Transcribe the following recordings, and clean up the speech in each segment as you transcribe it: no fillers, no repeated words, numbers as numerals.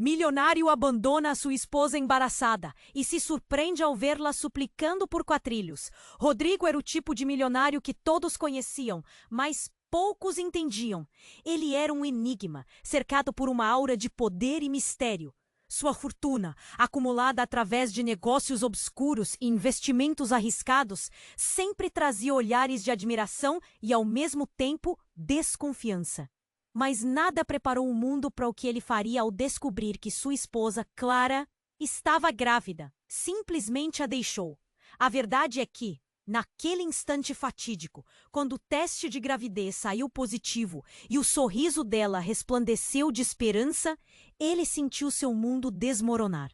Milionário abandona a sua esposa embaraçada e se surpreende ao vê-la suplicando por quatrilhos. Rodrigo era o tipo de milionário que todos conheciam, mas poucos entendiam. Ele era um enigma, cercado por uma aura de poder e mistério. Sua fortuna, acumulada através de negócios obscuros e investimentos arriscados, sempre trazia olhares de admiração e, ao mesmo tempo, desconfiança. Mas nada preparou o mundo para o que ele faria ao descobrir que sua esposa, Clara, estava grávida. Simplesmente a deixou. A verdade é que, naquele instante fatídico, quando o teste de gravidez saiu positivo e o sorriso dela resplandeceu de esperança, ele sentiu seu mundo desmoronar.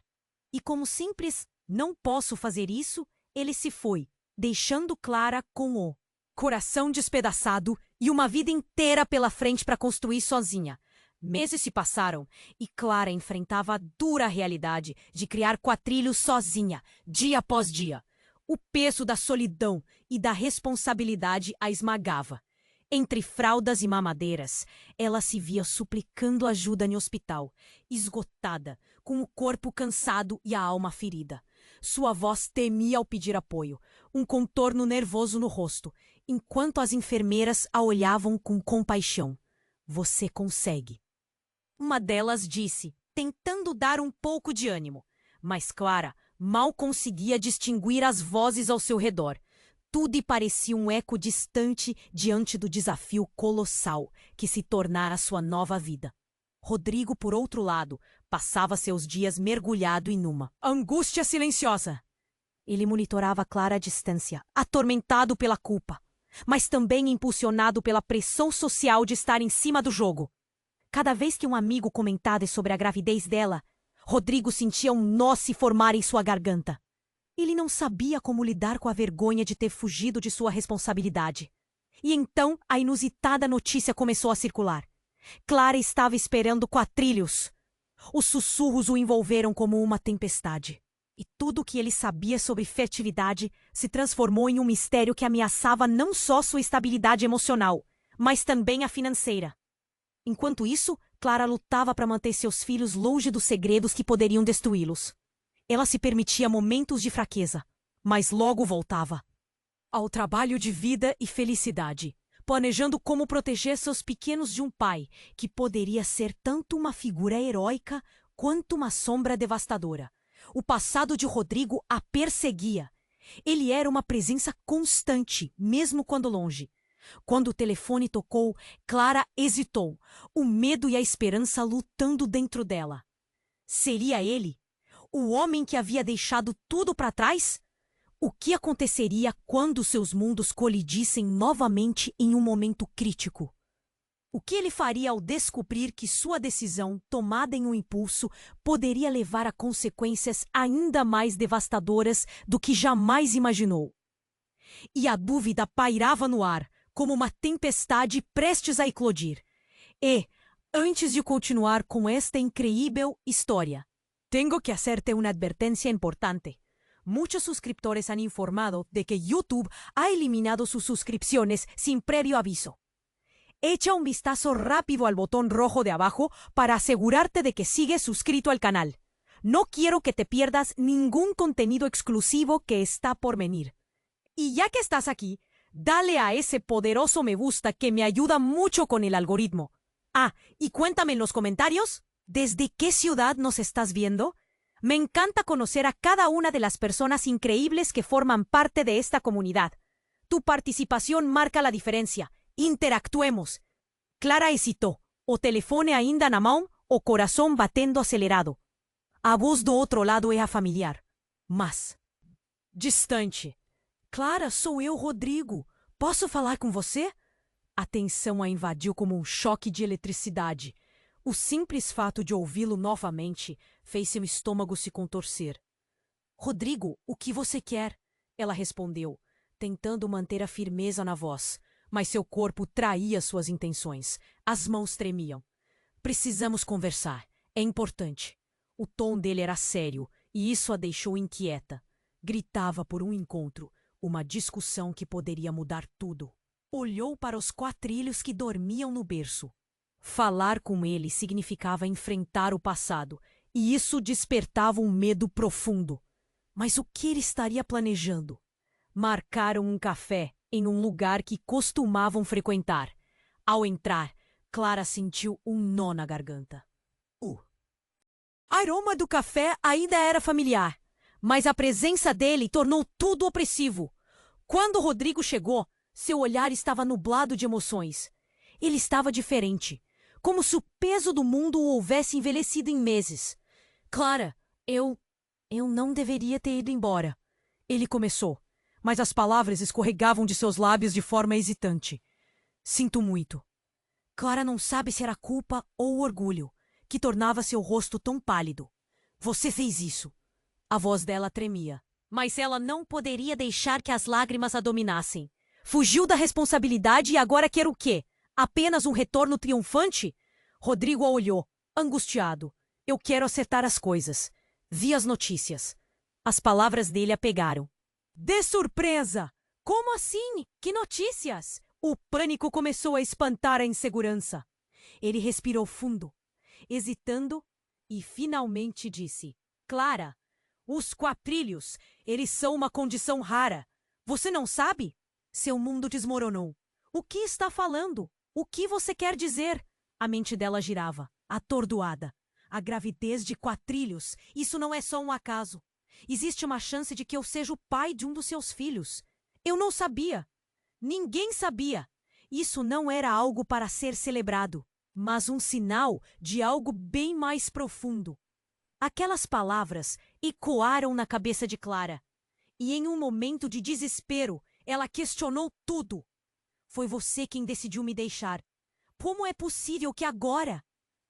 E como simples "não posso fazer isso", ele se foi, deixando Clara com o coração despedaçado e uma vida inteira pela frente para construir sozinha. Meses se passaram e Clara enfrentava a dura realidade de criar quatrilhos sozinha, dia após dia. O peso da solidão e da responsabilidade a esmagava. Entre fraldas e mamadeiras, ela se via suplicando ajuda no hospital, esgotada, com o corpo cansado e a alma ferida. Sua voz temia ao pedir apoio, um contorno nervoso no rosto, enquanto as enfermeiras a olhavam com compaixão. "Você consegue." Uma delas disse, tentando dar um pouco de ânimo. Mas Clara mal conseguia distinguir as vozes ao seu redor. Tudo parecia um eco distante diante do desafio colossal que se tornara sua nova vida. Rodrigo, por outro lado, passava seus dias mergulhado em uma angústia silenciosa. Ele monitorava Clara à distância, atormentado pela culpa, mas também impulsionado pela pressão social de estar em cima do jogo. Cada vez que um amigo comentava sobre a gravidez dela, Rodrigo sentia um nó se formar em sua garganta. Ele não sabia como lidar com a vergonha de ter fugido de sua responsabilidade. E então a inusitada notícia começou a circular. Clara estava esperando quatrilhos. Os sussurros o envolveram como uma tempestade. E tudo o que ele sabia sobre fertilidade se transformou em um mistério que ameaçava não só sua estabilidade emocional, mas também a financeira. Enquanto isso, Clara lutava para manter seus filhos longe dos segredos que poderiam destruí-los. Ela se permitia momentos de fraqueza, mas logo voltava ao trabalho de vida e felicidade, planejando como proteger seus pequenos de um pai que poderia ser tanto uma figura heróica quanto uma sombra devastadora. O passado de Rodrigo a perseguia. Ele era uma presença constante, mesmo quando longe. Quando o telefone tocou, Clara hesitou, o medo e a esperança lutando dentro dela. Seria ele? O homem que havia deixado tudo para trás? O que aconteceria quando seus mundos colidissem novamente em um momento crítico? O que ele faria ao descobrir que sua decisão, tomada em um impulso, poderia levar a consequências ainda mais devastadoras do que jamais imaginou? E a dúvida pairava no ar, como uma tempestade prestes a eclodir. E, antes de continuar com esta increíble história, tengo que hacerte una advertencia importante. Muchos suscriptores han informado de que YouTube ha eliminado sus suscripciones sin previo aviso. Echa un vistazo rápido al botón rojo de abajo para asegurarte de que sigues suscrito al canal. No quiero que te pierdas ningún contenido exclusivo que está por venir. Y ya que estás aquí, dale a ese poderoso me gusta que me ayuda mucho con el algoritmo. Ah, y cuéntame en los comentarios, ¿desde qué ciudad nos estás viendo? Me encanta conocer a cada una de las personas increíbles que forman parte de esta comunidad. Tu participación marca la diferencia. Interactuemos. Clara hesitou. O telefone ainda na mão, o coração batendo acelerado. A voz do outro lado era familiar, mas distante. Clara, sou eu, Rodrigo. Posso falar com você? A tensão a invadiu como um choque de eletricidade. O simples fato de ouvi-lo novamente fez seu estômago se contorcer. Rodrigo, o que você quer? Ela respondeu, tentando manter a firmeza na voz. Mas seu corpo traía suas intenções. As mãos tremiam. Precisamos conversar. É importante. O tom dele era sério, e isso a deixou inquieta. Gritava por um encontro, uma discussão que poderia mudar tudo. Olhou para os quatrilhos que dormiam no berço. Falar com ele significava enfrentar o passado, e isso despertava um medo profundo. Mas o que ele estaria planejando? Marcaram um café em um lugar que costumavam frequentar. Ao entrar, Clara sentiu um nó na garganta. O aroma do café ainda era familiar, mas a presença dele tornou tudo opressivo. Quando Rodrigo chegou, seu olhar estava nublado de emoções. Ele estava diferente, como se o peso do mundo o houvesse envelhecido em meses. Clara, eu não deveria ter ido embora. Ele começou, mas as palavras escorregavam de seus lábios de forma hesitante. Sinto muito. Clara não sabe se era culpa ou orgulho que tornava seu rosto tão pálido. Você fez isso. A voz dela tremia, mas ela não poderia deixar que as lágrimas a dominassem. Fugiu da responsabilidade e agora quer o quê? Apenas um retorno triunfante? Rodrigo a olhou, angustiado. Eu quero acertar as coisas. Vi as notícias. As palavras dele a pegaram. De surpresa! Como assim? Que notícias? O pânico começou a espantar a insegurança. Ele respirou fundo, hesitando, e finalmente disse: Clara, os quatrilhos, eles são uma condição rara. Você não sabe? Seu mundo desmoronou. O que está falando? O que você quer dizer? A mente dela girava, atordoada. A gravidez de quatrilhos, isso não é só um acaso. Existe uma chance de que eu seja o pai de um dos seus filhos. Eu não sabia. Ninguém sabia. Isso não era algo para ser celebrado, mas um sinal de algo bem mais profundo. Aquelas palavras ecoaram na cabeça de Clara, e em um momento de desespero, ela questionou tudo. Foi você quem decidiu me deixar. Como é possível que agora?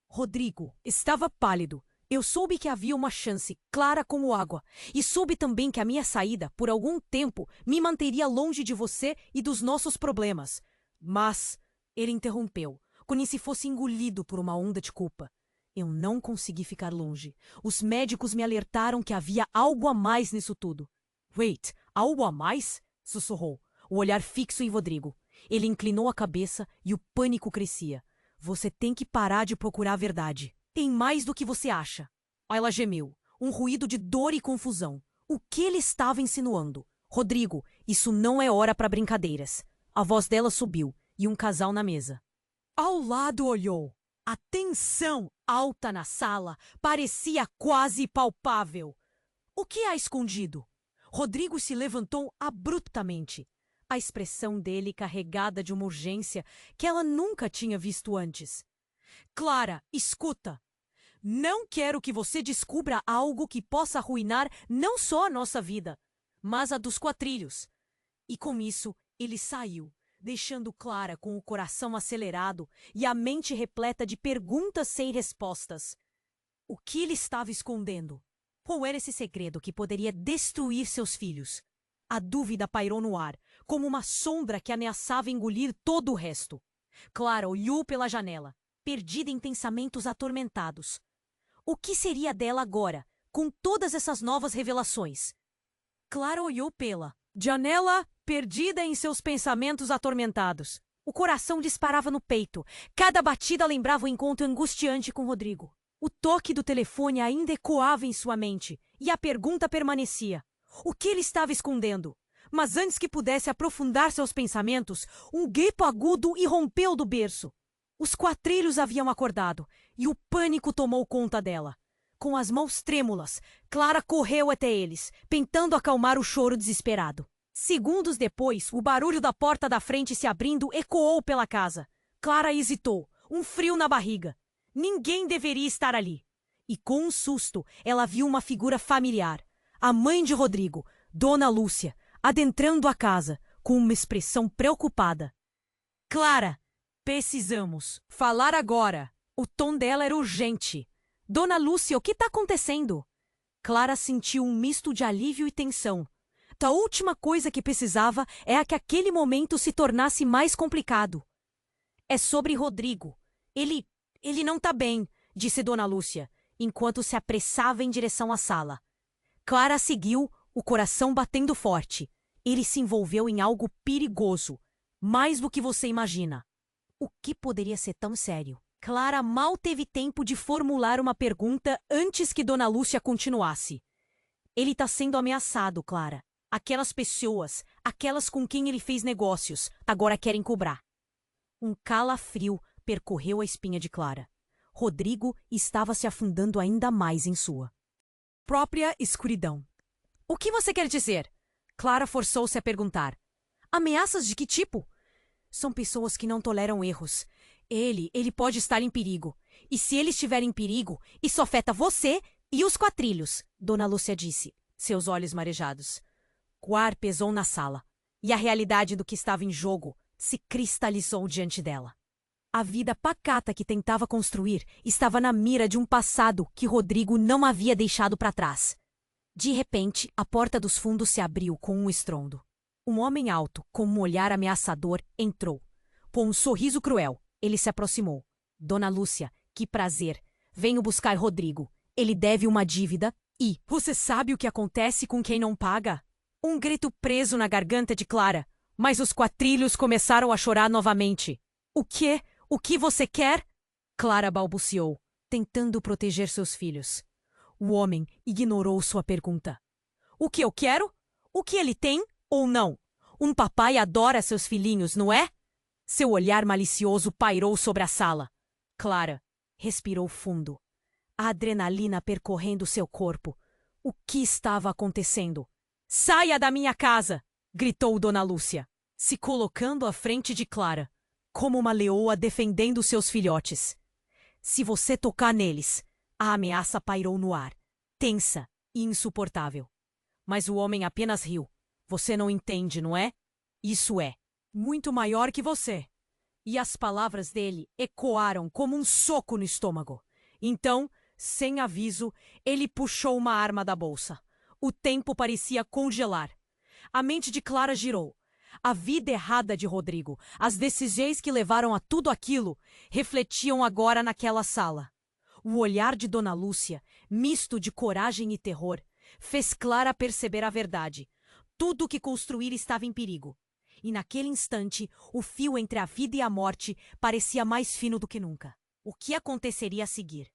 Rodrigo estava pálido. Eu soube que havia uma chance, clara como água, e soube também que a minha saída, por algum tempo, me manteria longe de você e dos nossos problemas. Mas ele interrompeu, como se fosse engolido por uma onda de culpa. Eu não consegui ficar longe. Os médicos me alertaram que havia algo a mais nisso tudo. Wait, algo a mais? Sussurrou, o olhar fixo em Rodrigo. Ele inclinou a cabeça e o pânico crescia. Você tem que parar de procurar a verdade. Tem mais do que você acha. Ela gemeu, um ruído de dor e confusão. O que ele estava insinuando? Rodrigo, isso não é hora para brincadeiras. A voz dela subiu, e um casal na mesa. Ao lado olhou. A tensão alta na sala parecia quase palpável. O que há escondido? Rodrigo se levantou abruptamente. A expressão dele carregada de uma urgência que ela nunca tinha visto antes. Clara, escuta. Não quero que você descubra algo que possa arruinar não só a nossa vida, mas a dos quatrilhos. E com isso, ele saiu, deixando Clara com o coração acelerado e a mente repleta de perguntas sem respostas. O que ele estava escondendo? Qual era esse segredo que poderia destruir seus filhos? A dúvida pairou no ar, como uma sombra que ameaçava engolir todo o resto. Clara olhou pela janela, perdida em pensamentos atormentados. O que seria dela agora, com todas essas novas revelações? Clara olhou pela janela, perdida em seus pensamentos atormentados. O coração disparava no peito. Cada batida lembrava o encontro angustiante com Rodrigo. O toque do telefone ainda ecoava em sua mente, e a pergunta permanecia. O que ele estava escondendo? Mas antes que pudesse aprofundar seus pensamentos, um grito agudo irrompeu do berço. Os quatrilhos haviam acordado, e o pânico tomou conta dela. Com as mãos trêmulas, Clara correu até eles, tentando acalmar o choro desesperado. Segundos depois, o barulho da porta da frente se abrindo ecoou pela casa. Clara hesitou, um frio na barriga. Ninguém deveria estar ali. E com um susto, ela viu uma figura familiar. A mãe de Rodrigo, Dona Lúcia, adentrando a casa, com uma expressão preocupada. Clara! Precisamos falar agora. O tom dela era urgente. Dona Lúcia, o que está acontecendo? Clara sentiu um misto de alívio e tensão. A última coisa que precisava é que aquele momento se tornasse mais complicado. É sobre Rodrigo. Ele não está bem, disse Dona Lúcia, enquanto se apressava em direção à sala. Clara seguiu, o coração batendo forte. Ele se envolveu em algo perigoso, mais do que você imagina. O que poderia ser tão sério? Clara mal teve tempo de formular uma pergunta antes que Dona Lúcia continuasse. Ele está sendo ameaçado, Clara. Aquelas pessoas, aquelas com quem ele fez negócios, agora querem cobrar. Um calafrio percorreu a espinha de Clara. Rodrigo estava se afundando ainda mais em sua própria escuridão. O que você quer dizer? Clara forçou-se a perguntar. Ameaças de que tipo? São pessoas que não toleram erros. Ele pode estar em perigo. E se ele estiver em perigo, isso afeta você e os quatrilhos, Dona Lúcia disse, seus olhos marejados. O ar pesou na sala, e a realidade do que estava em jogo se cristalizou diante dela. A vida pacata que tentava construir estava na mira de um passado que Rodrigo não havia deixado para trás. De repente, a porta dos fundos se abriu com um estrondo. Um homem alto, com um olhar ameaçador, entrou. Com um sorriso cruel, ele se aproximou. Dona Lúcia, que prazer. Venho buscar Rodrigo. Ele deve uma dívida e... Você sabe o que acontece com quem não paga? Um grito preso na garganta de Clara, mas os quatrilhos começaram a chorar novamente. O quê? O que você quer? Clara balbuciou, tentando proteger seus filhos. O homem ignorou sua pergunta. O que eu quero? O que ele tem ou não? Um papai adora seus filhinhos, não é? Seu olhar malicioso pairou sobre a sala. Clara respirou fundo. A adrenalina percorrendo seu corpo. O que estava acontecendo? Saia da minha casa! Gritou Dona Lúcia, se colocando à frente de Clara, como uma leoa defendendo seus filhotes. Se você tocar neles, a ameaça pairou no ar, tensa e insuportável. Mas o homem apenas riu. Você não entende, não é? Isso é muito maior que você. E as palavras dele ecoaram como um soco no estômago. Então, sem aviso, ele puxou uma arma da bolsa. O tempo parecia congelar. A mente de Clara girou. A vida errada de Rodrigo, as decisões que levaram a tudo aquilo, refletiam agora naquela sala. O olhar de Dona Lúcia, misto de coragem e terror, fez Clara perceber a verdade. Tudo o que construíra estava em perigo. E naquele instante, o fio entre a vida e a morte parecia mais fino do que nunca. O que aconteceria a seguir?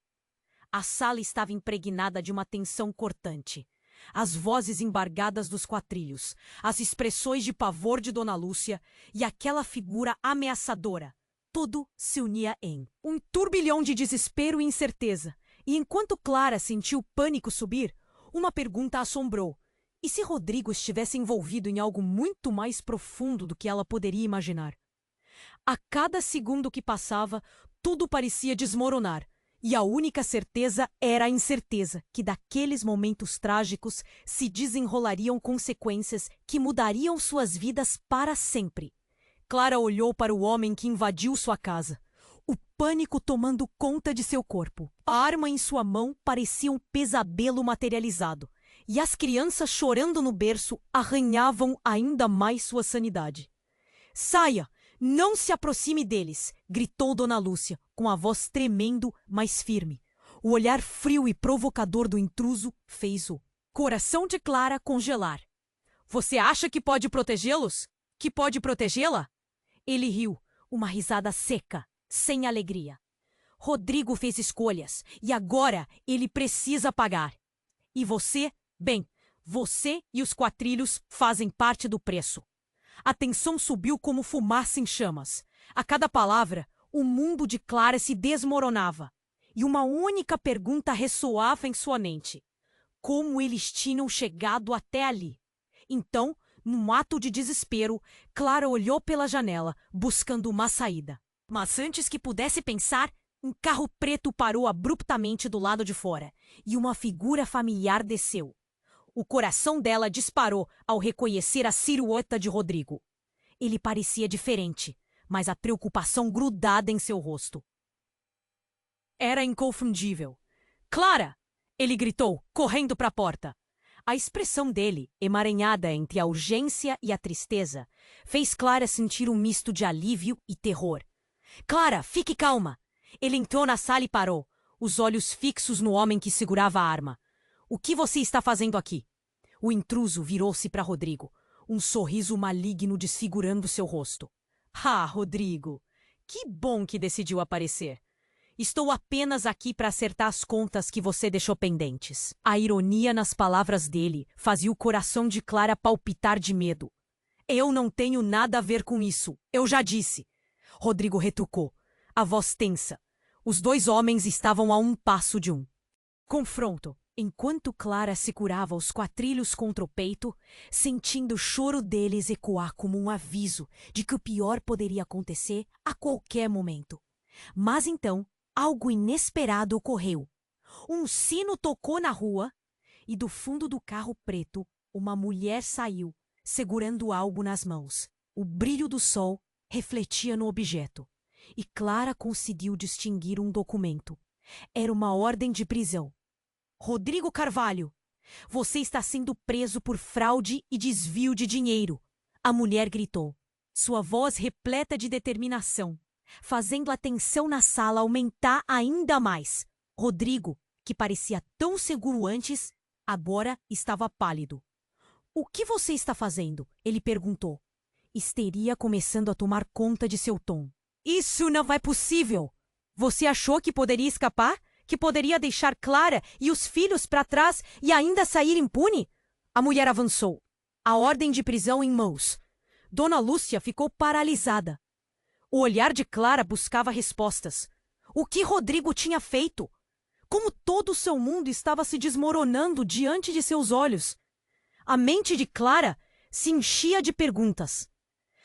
A sala estava impregnada de uma tensão cortante. As vozes embargadas dos quatrilhos, as expressões de pavor de Dona Lúcia e aquela figura ameaçadora. Tudo se unia em um turbilhão de desespero e incerteza. E enquanto Clara sentiu o pânico subir, uma pergunta a assombrou. E se Rodrigo estivesse envolvido em algo muito mais profundo do que ela poderia imaginar? A cada segundo que passava, tudo parecia desmoronar. E a única certeza era a incerteza que daqueles momentos trágicos se desenrolariam consequências que mudariam suas vidas para sempre. Clara olhou para o homem que invadiu sua casa. O pânico tomando conta de seu corpo. A arma em sua mão parecia um pesadelo materializado. E as crianças chorando no berço arranhavam ainda mais sua sanidade. Saia! Não se aproxime deles! Gritou Dona Lúcia, com a voz tremendo, mas firme. O olhar frio e provocador do intruso fez o coração de Clara congelar. Você acha que pode protegê-los? Que pode protegê-la? Ele riu, uma risada seca, sem alegria. Rodrigo fez escolhas, e agora ele precisa pagar. E você? Bem, você e os quatrilhos fazem parte do preço. A tensão subiu como fumaça em chamas. A cada palavra, o mundo de Clara se desmoronava. E uma única pergunta ressoava em sua mente. Como eles tinham chegado até ali? Então, num ato de desespero, Clara olhou pela janela, buscando uma saída. Mas antes que pudesse pensar, um carro preto parou abruptamente do lado de fora, e uma figura familiar desceu. O coração dela disparou ao reconhecer a silhueta de Rodrigo. Ele parecia diferente, mas a preocupação grudada em seu rosto era inconfundível. Clara! Ele gritou, correndo para a porta. A expressão dele, emaranhada entre a urgência e a tristeza, fez Clara sentir um misto de alívio e terror. Clara, fique calma! Ele entrou na sala e parou, os olhos fixos no homem que segurava a arma. O que você está fazendo aqui? O intruso virou-se para Rodrigo, um sorriso maligno desfigurando seu rosto. Ah, Rodrigo! Que bom que decidiu aparecer. Estou apenas aqui para acertar as contas que você deixou pendentes. A ironia nas palavras dele fazia o coração de Clara palpitar de medo. Eu não tenho nada a ver com isso, eu já disse. Rodrigo retrucou, a voz tensa. Os dois homens estavam a um passo de um confronto. Enquanto Clara segurava os quatrilhos contra o peito, sentindo o choro deles ecoar como um aviso de que o pior poderia acontecer a qualquer momento. Mas então, algo inesperado ocorreu. Um sino tocou na rua e do fundo do carro preto, uma mulher saiu, segurando algo nas mãos. O brilho do sol refletia no objeto e Clara conseguiu distinguir um documento. Era uma ordem de prisão. Rodrigo Carvalho, você está sendo preso por fraude e desvio de dinheiro, a mulher gritou, sua voz repleta de determinação, fazendo a tensão na sala aumentar ainda mais. Rodrigo, que parecia tão seguro antes, agora estava pálido. O que você está fazendo? Ele perguntou. Histeria começando a tomar conta de seu tom. Isso não é possível! Você achou que poderia escapar? Que poderia deixar Clara e os filhos para trás e ainda sair impune? A mulher avançou, a ordem de prisão em mãos. Dona Lúcia ficou paralisada. O olhar de Clara buscava respostas. O que Rodrigo tinha feito? Como todo o seu mundo estava se desmoronando diante de seus olhos. A mente de Clara se enchia de perguntas.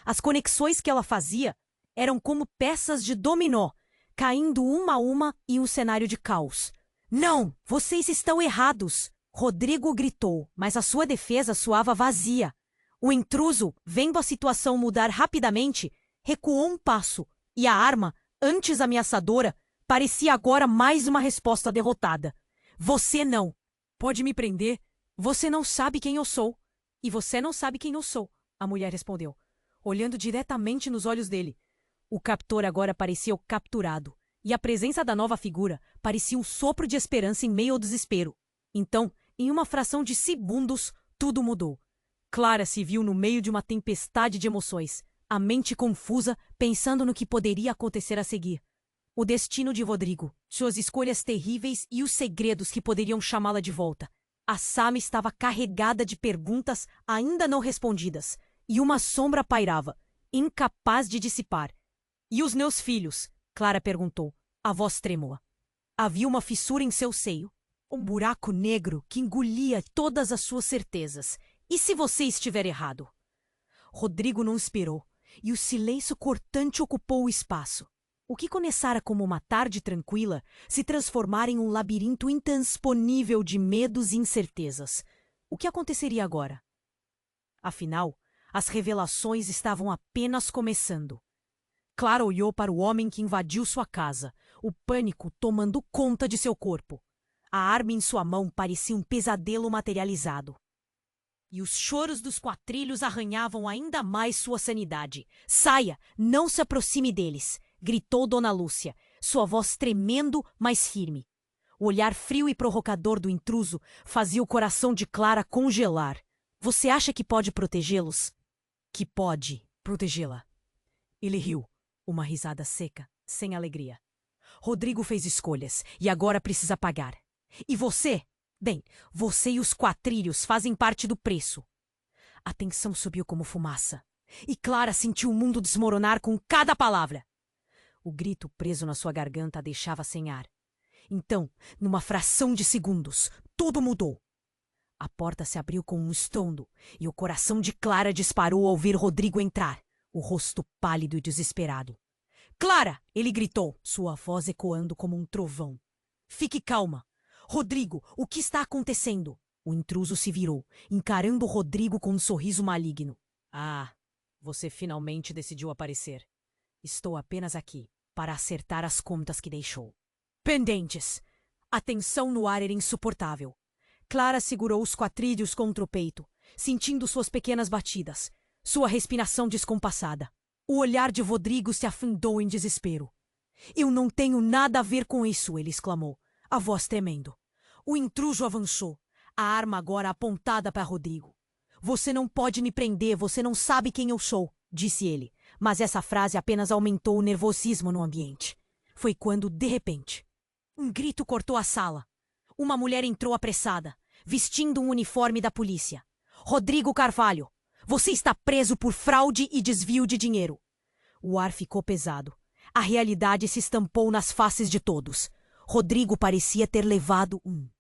As conexões que ela fazia eram como peças de dominó, caindo uma a uma em um cenário de caos. Não, vocês estão errados! Rodrigo gritou, mas a sua defesa soava vazia. O intruso, vendo a situação mudar rapidamente, recuou um passo, e a arma, antes ameaçadora, parecia agora mais uma resposta derrotada. Você não! Pode me prender? Você não sabe quem eu sou. E você não sabe quem eu sou, a mulher respondeu, olhando diretamente nos olhos dele. O captor agora parecia o capturado, e a presença da nova figura parecia um sopro de esperança em meio ao desespero. Então, em uma fração de segundos, tudo mudou. Clara se viu no meio de uma tempestade de emoções, a mente confusa, pensando no que poderia acontecer a seguir. O destino de Rodrigo, suas escolhas terríveis e os segredos que poderiam chamá-la de volta. A Sam estava carregada de perguntas ainda não respondidas, e uma sombra pairava, incapaz de dissipar. E os meus filhos? Clara perguntou, a voz trêmula. Havia uma fissura em seu seio, um buraco negro que engolia todas as suas certezas. E se você estiver errado? Rodrigo não esperou, e o silêncio cortante ocupou o espaço. O que começara como uma tarde tranquila se transformara em um labirinto intransponível de medos e incertezas. O que aconteceria agora? Afinal, as revelações estavam apenas começando. Clara olhou para o homem que invadiu sua casa, o pânico tomando conta de seu corpo. A arma em sua mão parecia um pesadelo materializado. E os choros dos quatrilhos arranhavam ainda mais sua sanidade. Saia! Não se aproxime deles! Gritou Dona Lúcia, sua voz tremendo, mas firme. O olhar frio e provocador do intruso fazia o coração de Clara congelar. Você acha que pode protegê-los? Que pode protegê-la. Ele riu, uma risada seca, sem alegria. Rodrigo fez escolhas e agora precisa pagar. E você? Bem, você e os quatrilhos fazem parte do preço. A tensão subiu como fumaça, e Clara sentiu o mundo desmoronar com cada palavra. O grito preso na sua garganta a deixava sem ar. Então, numa fração de segundos, tudo mudou. A porta se abriu com um estrondo, e o coração de Clara disparou ao ver Rodrigo entrar, o rosto pálido e desesperado. Clara! Ele gritou, sua voz ecoando como um trovão. Fique calma. Rodrigo, o que está acontecendo? O intruso se virou, encarando Rodrigo com um sorriso maligno. Ah, você finalmente decidiu aparecer. Estou apenas aqui para acertar as contas que deixou. Pendentes! A tensão no ar era insuportável. Clara segurou os quatrilhos contra o peito, sentindo suas pequenas batidas, sua respiração descompassada. O olhar de Rodrigo se afundou em desespero. Eu não tenho nada a ver com isso, ele exclamou, a voz tremendo. O intruso avançou, a arma agora apontada para Rodrigo. Você não pode me prender, você não sabe quem eu sou, disse ele. Mas essa frase apenas aumentou o nervosismo no ambiente. Foi quando, de repente, um grito cortou a sala. Uma mulher entrou apressada, vestindo um uniforme da polícia. Rodrigo Carvalho, você está preso por fraude e desvio de dinheiro. O ar ficou pesado. A realidade se estampou nas faces de todos. Rodrigo parecia ter levado um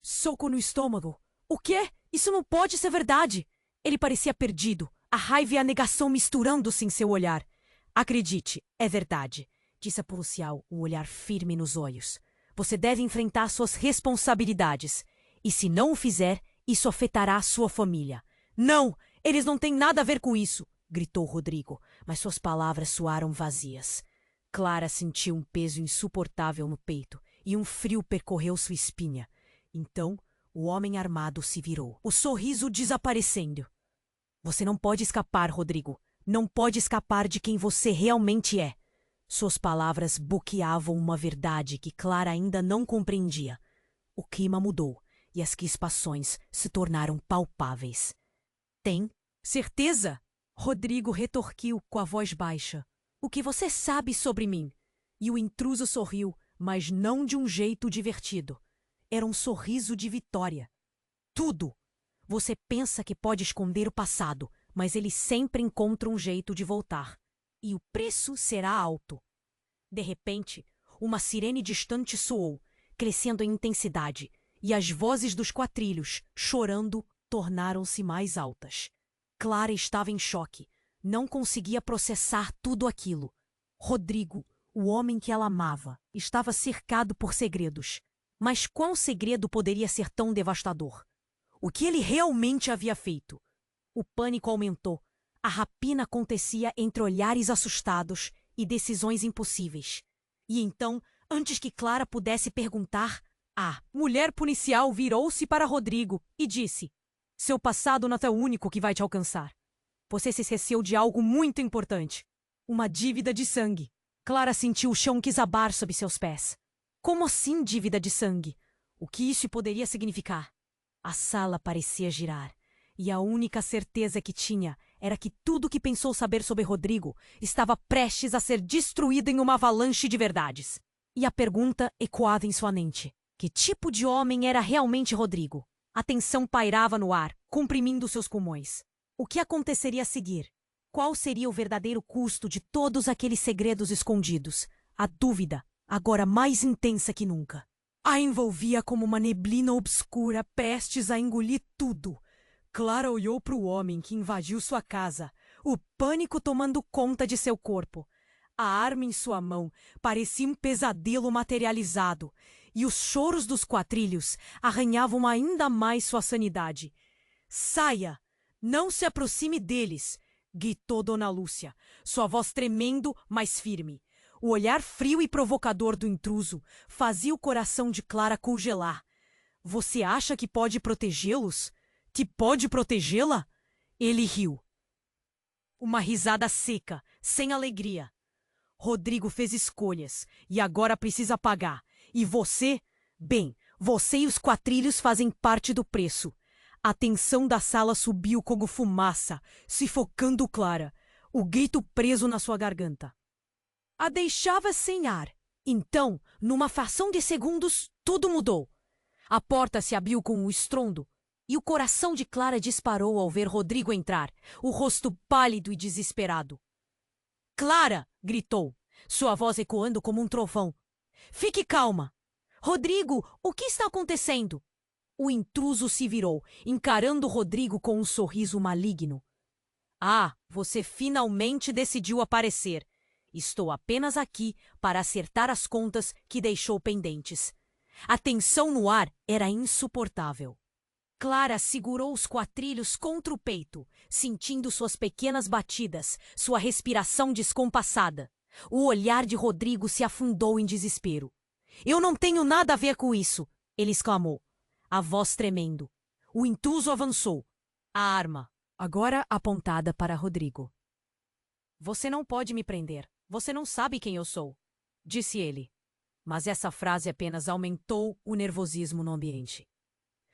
soco no estômago. O quê? Isso não pode ser verdade. Ele parecia perdido, a raiva e a negação misturando-se em seu olhar. Acredite, é verdade, disse a policial, um olhar firme nos olhos. Você deve enfrentar suas responsabilidades. E se não o fizer, isso afetará a sua família. Não, eles não têm nada a ver com isso, gritou Rodrigo, mas suas palavras soaram vazias. Clara sentiu um peso insuportável no peito e um frio percorreu sua espinha. Então, o homem armado se virou, o sorriso desaparecendo. Você não pode escapar, Rodrigo. Não pode escapar de quem você realmente é. Suas palavras boqueavam uma verdade que Clara ainda não compreendia. O clima mudou e as crispações se tornaram palpáveis. Tem certeza? Rodrigo retorquiu com a voz baixa. O que você sabe sobre mim? E o intruso sorriu, mas não de um jeito divertido. Era um sorriso de vitória. Tudo! Você pensa que pode esconder o passado, mas ele sempre encontra um jeito de voltar. E o preço será alto. De repente, uma sirene distante soou, crescendo em intensidade, e as vozes dos quatrilhos, chorando, tornaram-se mais altas. Clara estava em choque. Não conseguia processar tudo aquilo. Rodrigo, o homem que ela amava, estava cercado por segredos. Mas qual segredo poderia ser tão devastador? O que ele realmente havia feito? O pânico aumentou. A rapina acontecia entre olhares assustados e decisões impossíveis. E então, antes que Clara pudesse perguntar, a mulher policial virou-se para Rodrigo e disse: seu passado não é o único que vai te alcançar. Você se esqueceu de algo muito importante. Uma dívida de sangue. Clara sentiu o chão desabar sob seus pés. Como assim dívida de sangue? O que isso poderia significar? A sala parecia girar, e a única certeza que tinha era que tudo o que pensou saber sobre Rodrigo estava prestes a ser destruído em uma avalanche de verdades. E a pergunta ecoava em sua mente. Que tipo de homem era realmente Rodrigo? A tensão pairava no ar, comprimindo seus pulmões. O que aconteceria a seguir? Qual seria o verdadeiro custo de todos aqueles segredos escondidos? A dúvida, agora mais intensa que nunca. A envolvia como uma neblina obscura, prestes a engolir tudo. Clara olhou para o homem que invadiu sua casa, o pânico tomando conta de seu corpo. A arma em sua mão parecia um pesadelo materializado, e os choros dos quatrilhos arranhavam ainda mais sua sanidade. Saia! Não se aproxime deles! Gritou Dona Lúcia, sua voz tremendo, mas firme. O olhar frio e provocador do intruso fazia o coração de Clara congelar. Você acha que pode protegê-los? Que pode protegê-la? Ele riu. Uma risada seca, sem alegria. Rodrigo fez escolhas e agora precisa pagar. E você? Bem, você e os quatrilhos fazem parte do preço. A tensão da sala subiu como fumaça, sufocando Clara, o grito preso na sua garganta. A deixava sem ar. Então, numa fração de segundos, tudo mudou. A porta se abriu com um estrondo e o coração de Clara disparou ao ver Rodrigo entrar, o rosto pálido e desesperado. Clara! Gritou, sua voz ecoando como um trovão. Fique calma! Rodrigo, o que está acontecendo? O intruso se virou, encarando Rodrigo com um sorriso maligno. Ah, você finalmente decidiu aparecer. Estou apenas aqui para acertar as contas que deixou pendentes. A tensão no ar era insuportável. Clara segurou os quatrilhos contra o peito, sentindo suas pequenas batidas, sua respiração descompassada. O olhar de Rodrigo se afundou em desespero. Eu não tenho nada a ver com isso, ele exclamou, a voz tremendo. O intruso avançou, a arma, agora apontada para Rodrigo. Você não pode me prender. Você não sabe quem eu sou, disse ele. Mas essa frase apenas aumentou o nervosismo no ambiente.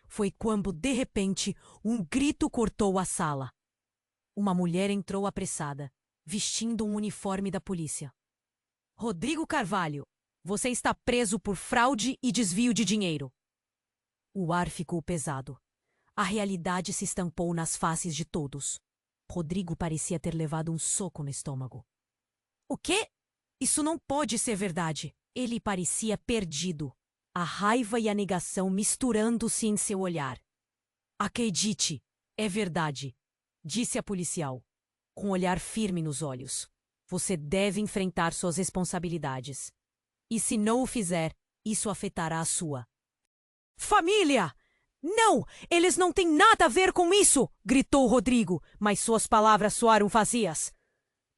Foi quando, de repente, um grito cortou a sala. Uma mulher entrou apressada, vestindo um uniforme da polícia. Rodrigo Carvalho, você está preso por fraude e desvio de dinheiro. O ar ficou pesado. A realidade se estampou nas faces de todos. Rodrigo parecia ter levado um soco no estômago. O quê? Isso não pode ser verdade. Ele parecia perdido, a raiva e a negação misturando-se em seu olhar. Acredite, é verdade, disse a policial, com um olhar firme nos olhos. Você deve enfrentar suas responsabilidades. E se não o fizer, isso afetará a sua família! Não! Eles não têm nada a ver com isso! Gritou Rodrigo, mas suas palavras soaram vazias.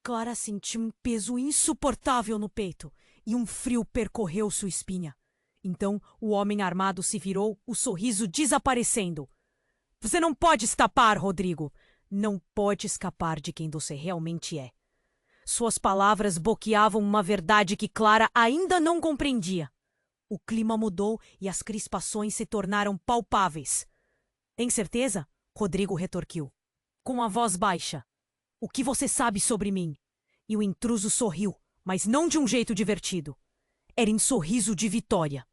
Clara sentiu um peso insuportável no peito e um frio percorreu sua espinha. Então o homem armado se virou, o sorriso desaparecendo. Você não pode escapar, Rodrigo. Não pode escapar de quem você realmente é. Suas palavras boqueavam uma verdade que Clara ainda não compreendia. O clima mudou e as crispações se tornaram palpáveis. Tem certeza? Rodrigo retorquiu, com a voz baixa. O que você sabe sobre mim? E o intruso sorriu, mas não de um jeito divertido. Era em sorriso de vitória.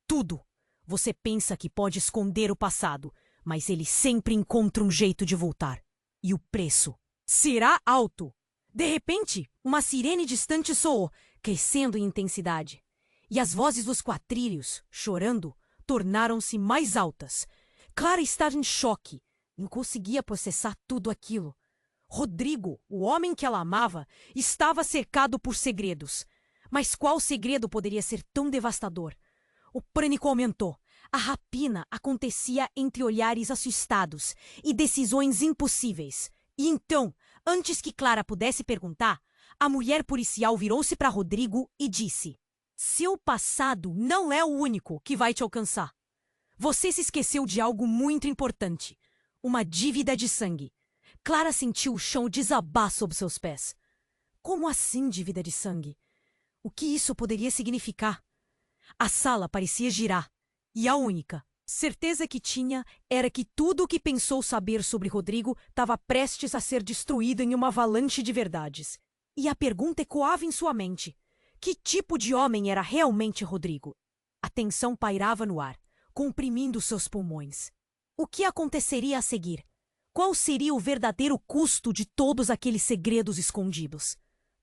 Tudo. Você pensa que pode esconder o passado, mas ele sempre encontra um jeito de voltar. E o preço será alto. De repente, uma sirene distante soou, crescendo em intensidade. E as vozes dos quatrilhos, chorando, tornaram-se mais altas. Clara estava em choque. Não conseguia processar tudo aquilo. Rodrigo, o homem que ela amava, estava cercado por segredos. Mas qual segredo poderia ser tão devastador? O pânico aumentou. A rapina acontecia entre olhares assustados e decisões impossíveis. E então, antes que Clara pudesse perguntar, a mulher policial virou-se para Rodrigo e disse: seu passado não é o único que vai te alcançar. Você se esqueceu de algo muito importante. Uma dívida de sangue. Clara sentiu o chão desabar sob seus pés. Como assim dívida de sangue? O que isso poderia significar? A sala parecia girar. E a única certeza que tinha era que tudo o que pensou saber sobre Rodrigo estava prestes a ser destruído em uma avalanche de verdades. E a pergunta ecoava em sua mente. Que tipo de homem era realmente Rodrigo? A tensão pairava no ar, comprimindo seus pulmões. O que aconteceria a seguir? Qual seria o verdadeiro custo de todos aqueles segredos escondidos?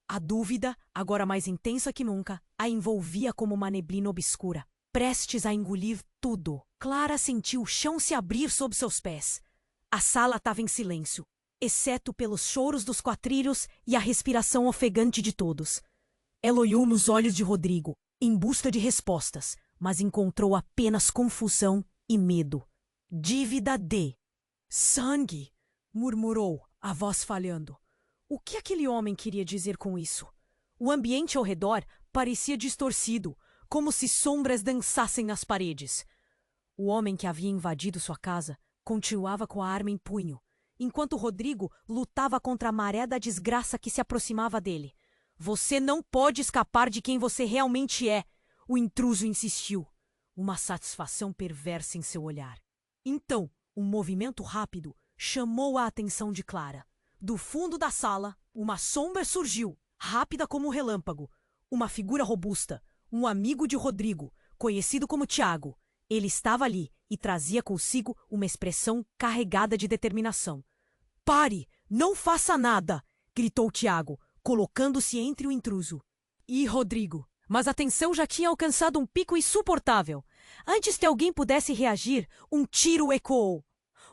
A dúvida, agora mais intensa que nunca, a envolvia como uma neblina obscura, prestes a engolir tudo. Clara sentiu o chão se abrir sob seus pés. A sala estava em silêncio, exceto pelos choros dos quatrilhos e a respiração ofegante de todos. Ela olhou nos olhos de Rodrigo, em busca de respostas, mas encontrou apenas confusão e medo. Dívida de sangue, murmurou, a voz falhando. O que aquele homem queria dizer com isso? O ambiente ao redor parecia distorcido, como se sombras dançassem nas paredes. O homem que havia invadido sua casa continuava com a arma em punho, enquanto Rodrigo lutava contra a maré da desgraça que se aproximava dele. Você não pode escapar de quem você realmente é, o intruso insistiu, uma satisfação perversa em seu olhar. Então, um movimento rápido chamou a atenção de Clara. Do fundo da sala, uma sombra surgiu, rápida como um relâmpago. Uma figura robusta, um amigo de Rodrigo, conhecido como Tiago. Ele estava ali e trazia consigo uma expressão carregada de determinação. Pare! Não faça nada! Gritou Tiago, colocando-se entre o intruso e Rodrigo. Mas a tensão já tinha alcançado um pico insuportável. Antes que alguém pudesse reagir, um tiro ecoou.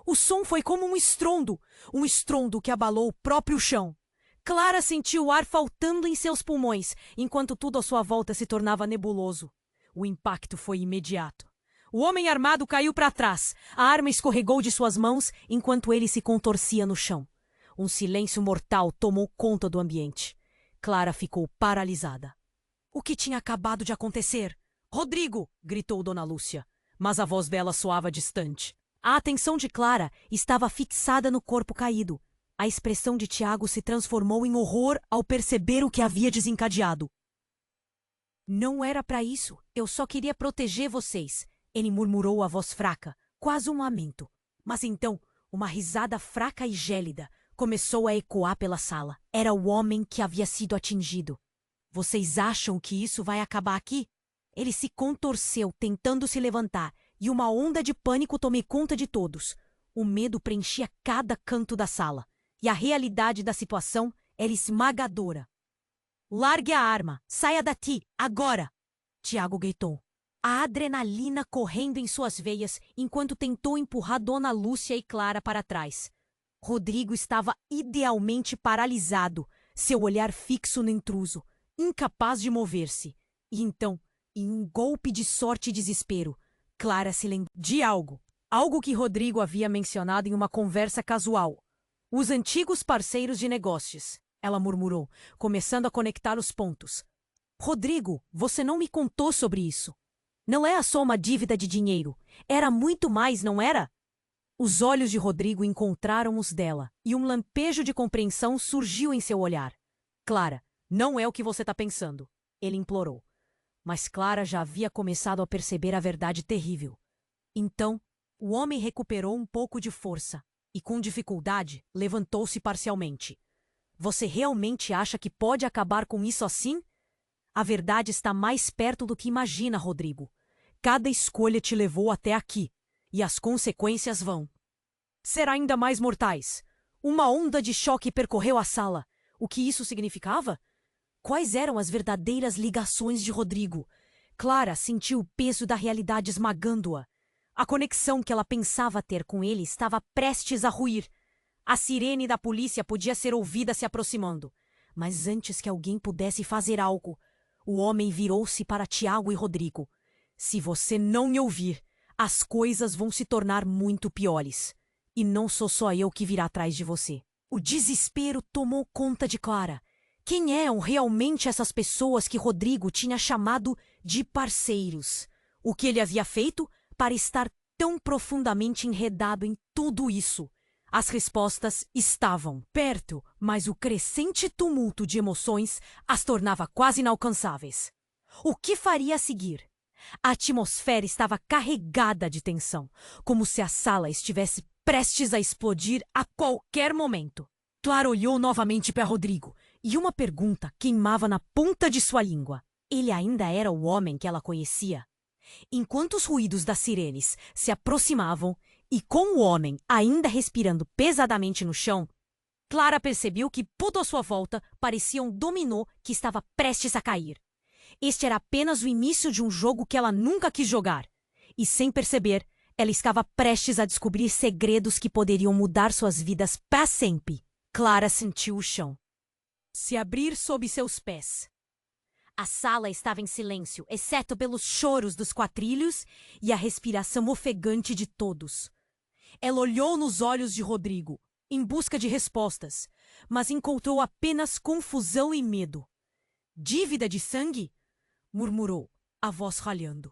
O som foi como um estrondo que abalou o próprio chão. Clara sentiu o ar faltando em seus pulmões, enquanto tudo à sua volta se tornava nebuloso. O impacto foi imediato. O homem armado caiu para trás. A arma escorregou de suas mãos enquanto ele se contorcia no chão. Um silêncio mortal tomou conta do ambiente. Clara ficou paralisada. O que tinha acabado de acontecer? Rodrigo! Gritou Dona Lúcia, mas a voz dela soava distante. A atenção de Clara estava fixada no corpo caído. A expressão de Tiago se transformou em horror ao perceber o que havia desencadeado. Não era para isso. Eu só queria proteger vocês. Ele murmurou a voz fraca, quase um lamento. Mas então, uma risada fraca e gélida começou a ecoar pela sala. Era o homem que havia sido atingido. Vocês acham que isso vai acabar aqui? Ele se contorceu, tentando se levantar, e uma onda de pânico tomou conta de todos. O medo preenchia cada canto da sala, e a realidade da situação era esmagadora. Largue a arma! Saia daqui! Agora! Tiago gritou. A adrenalina correndo em suas veias enquanto tentou empurrar Dona Lúcia e Clara para trás. Rodrigo estava idealmente paralisado, seu olhar fixo no intruso, incapaz de mover-se. E então, em um golpe de sorte e desespero, Clara se lembrou de algo. Algo que Rodrigo havia mencionado em uma conversa casual. Os antigos parceiros de negócios, ela murmurou, começando a conectar os pontos. Rodrigo, você não me contou sobre isso. Não é só uma dívida de dinheiro. Era muito mais, não era? Os olhos de Rodrigo encontraram os dela, e um lampejo de compreensão surgiu em seu olhar. Clara, não é o que você está pensando, ele implorou. Mas Clara já havia começado a perceber a verdade terrível. Então, o homem recuperou um pouco de força e, com dificuldade, levantou-se parcialmente. Você realmente acha que pode acabar com isso assim? A verdade está mais perto do que imagina, Rodrigo. Cada escolha te levou até aqui, e as consequências vão ser ainda mais mortais. Uma onda de choque percorreu a sala. O que isso significava? Quais eram as verdadeiras ligações de Rodrigo? Clara sentiu o peso da realidade esmagando-a. A conexão que ela pensava ter com ele estava prestes a ruir. A sirene da polícia podia ser ouvida se aproximando. Mas antes que alguém pudesse fazer algo, o homem virou-se para Tiago e Rodrigo. Se você não me ouvir, as coisas vão se tornar muito piores. E não sou só eu que virá atrás de você. O desespero tomou conta de Clara. Quem eram realmente essas pessoas que Rodrigo tinha chamado de parceiros? O que ele havia feito para estar tão profundamente enredado em tudo isso? As respostas estavam perto, mas o crescente tumulto de emoções as tornava quase inalcançáveis. O que faria a seguir? A atmosfera estava carregada de tensão, como se a sala estivesse prestes a explodir a qualquer momento. Clara olhou novamente para Rodrigo, e uma pergunta queimava na ponta de sua língua. Ele ainda era o homem que ela conhecia? Enquanto os ruídos das sirenes se aproximavam, e com o homem ainda respirando pesadamente no chão, Clara percebeu que tudo à sua volta parecia um dominó que estava prestes a cair. Este era apenas o início de um jogo que ela nunca quis jogar. E sem perceber, ela estava prestes a descobrir segredos que poderiam mudar suas vidas para sempre. Clara sentiu o chão se abrir sob seus pés. A sala estava em silêncio, exceto pelos choros dos quatrilhos e a respiração ofegante de todos. Ela olhou nos olhos de Rodrigo, em busca de respostas, mas encontrou apenas confusão e medo. Dívida de sangue? Murmurou, a voz ralhando.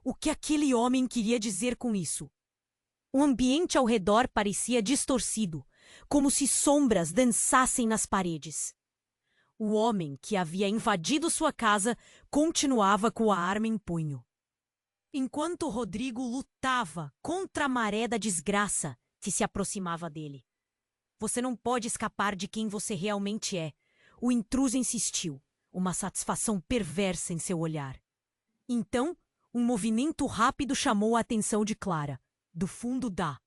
O que aquele homem queria dizer com isso? O ambiente ao redor parecia distorcido, como se sombras dançassem nas paredes. O homem que havia invadido sua casa continuava com a arma em punho. Enquanto Rodrigo lutava contra a maré da desgraça que se aproximava dele. Você não pode escapar de quem você realmente é. O intruso insistiu, uma satisfação perversa em seu olhar. Então, um movimento rápido chamou a atenção de Clara. Do fundo da